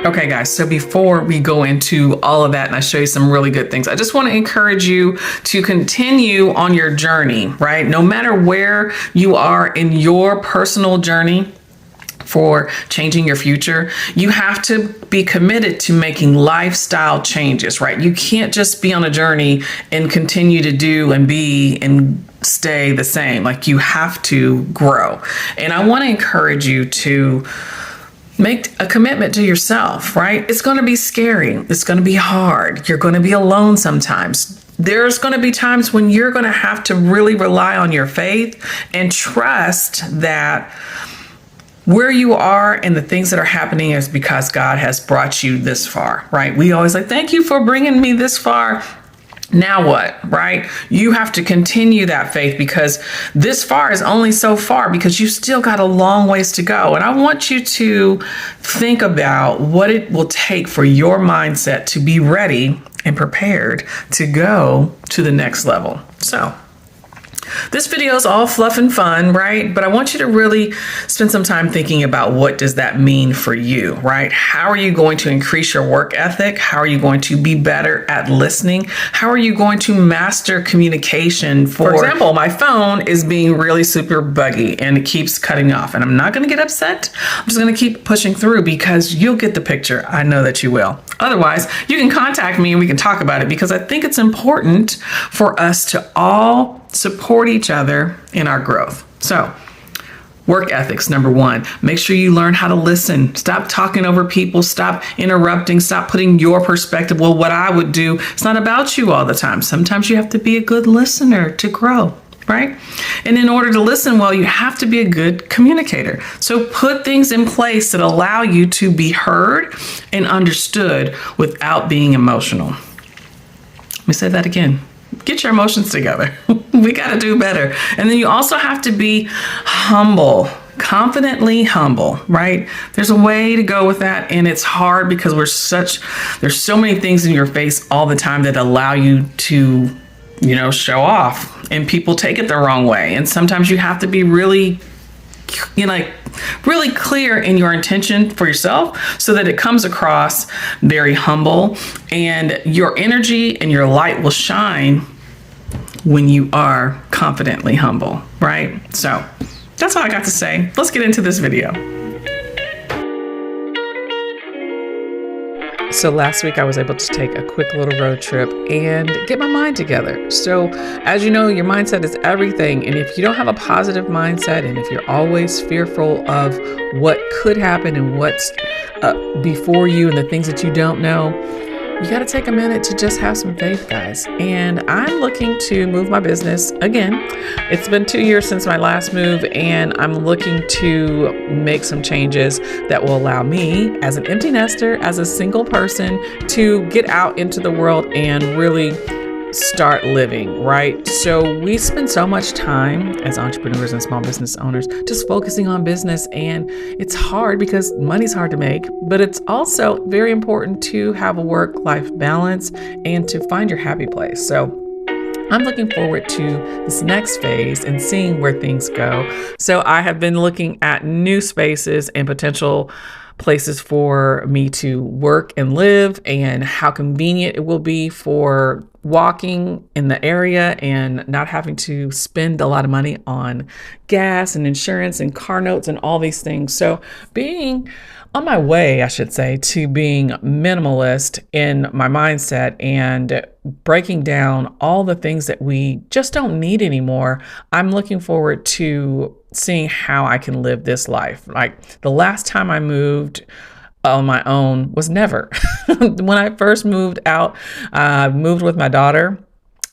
Okay, guys, so before we go into all of that and I show you some really good things, I just want to encourage you to continue on your journey, right? No matter where you are in your personal journey for changing your future, you have to be committed to making lifestyle changes, right? You can't just be on a journey and continue to do and be and stay the same. Like, you have to grow. And I want to encourage you to make a commitment to yourself, right? It's going to be scary. It's going to be hard. You're going to be alone sometimes. There's going to be times when you're going to have to really rely on your faith and trust that where you are and the things that are happening is because God has brought you this far, right? We always like, thank you for bringing me this far. Now what, right? You have to continue that faith, because this far is only so far, because you still got a long ways to go. And I want you to think about what it will take for your mindset to be ready and prepared to go to the next level. So this video is all fluff and fun, right? But I want you to really spend some time thinking about, what does that mean for you, right? How are you going to increase your work ethic? How are you going to be better at listening? How are you going to master communication? For example, my phone is being really super buggy and it keeps cutting off, and I'm not going to get upset. I'm just going to keep pushing through, because you'll get the picture. I know that you will. Otherwise, you can contact me and we can talk about it, because I think it's important for us to all support each other in our growth. So, work ethics, number one, make sure you learn how to listen. Stop talking over people. Stop interrupting. Stop putting your perspective. Well, what I would do, it's not about you all the time. Sometimes you have to be a good listener to grow, right? And in order to listen well, you have to be a good communicator. So put things in place that allow you to be heard and understood without being emotional. Let me say that again. Get your emotions together. We got to do better. And then you also have to be humble, confidently humble, right? There's a way to go with that. And it's hard because there's so many things in your face all the time that allow you to, show off, and people take it the wrong way. And sometimes you have to be really clear in your intention for yourself, so that it comes across very humble, and your energy and your light will shine when you are confidently humble, right? So that's all I got to say. Let's get into this video. So last week I was able to take a quick little road trip and get my mind together. So as you know, your mindset is everything. And if you don't have a positive mindset, and if you're always fearful of what could happen and what's before you and the things that you don't know, you got to take a minute to just have some faith, guys. And I'm looking to move my business again. It's been 2 years since my last move, and I'm looking to make some changes that will allow me, as an empty nester, as a single person, to get out into the world and really start living, right? So we spend so much time as entrepreneurs and small business owners just focusing on business, and it's hard because money's hard to make, but it's also very important to have a work-life balance and to find your happy place. So I'm looking forward to this next phase and seeing where things go. So I have been looking at new spaces and potential places for me to work and live, and how convenient it will be for walking in the area and not having to spend a lot of money on gas and insurance and car notes and all these things. So being on my way, I should say, to being minimalist in my mindset and breaking down all the things that we just don't need anymore, I'm looking forward to seeing how I can live this life. Like, the last time I moved on my own was never. When I first moved out, I moved with my daughter.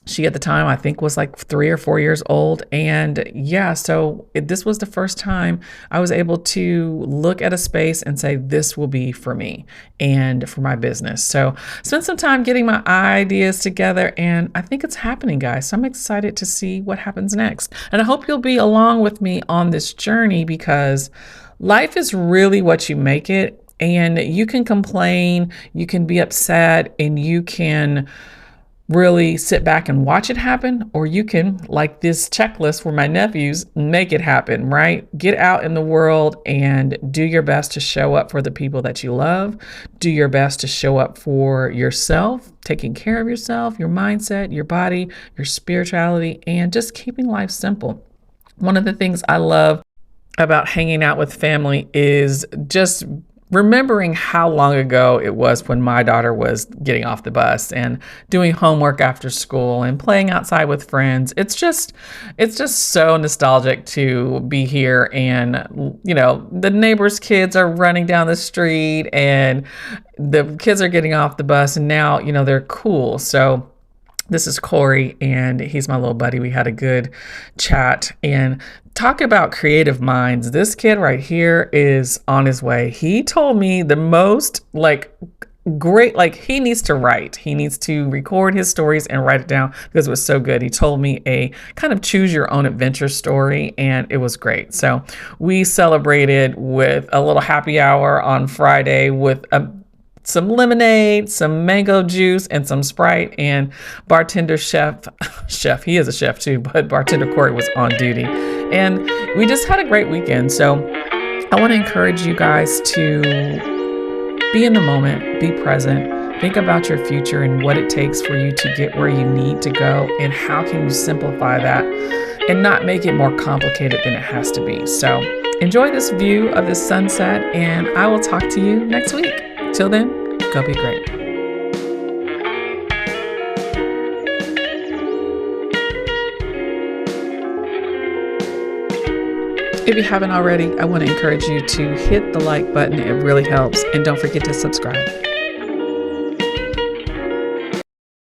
She at the time, I think, was like 3 or 4 years old. And yeah, so this was the first time I was able to look at a space and say, this will be for me and for my business. So spent some time getting my ideas together, and I think it's happening, guys. So I'm excited to see what happens next. And I hope you'll be along with me on this journey, because life is really what you make it. And you can complain, you can be upset, and you can really sit back and watch it happen, or you can, like this checklist for my nephews, make it happen, right? Get out in the world and do your best to show up for the people that you love. Do your best to show up for yourself, taking care of yourself, your mindset, your body, your spirituality, and just keeping life simple. One of the things I love about hanging out with family is just remembering how long ago it was when my daughter was getting off the bus and doing homework after school and playing outside with friends. It's just so nostalgic to be here, and the neighbors' kids are running down the street and the kids are getting off the bus, and now they're cool. So this is Corey, and he's my little buddy. We had a good chat, and talk about creative minds. This kid right here is on his way. He told me the most great, he needs to write. He needs to record his stories and write it down because it was so good. He told me a kind of choose your own adventure story, and it was great. So we celebrated with a little happy hour on Friday with some lemonade, some mango juice, and some Sprite. And bartender chef, he is a chef too, but bartender Corey was on duty. And we just had a great weekend. So I want to encourage you guys to be in the moment, be present, think about your future and what it takes for you to get where you need to go, and how can you simplify that and not make it more complicated than it has to be. So enjoy this view of the sunset, and I will talk to you next week. Till then, go be great. If you haven't already, I want to encourage you to hit the like button. It really helps. And don't forget to subscribe.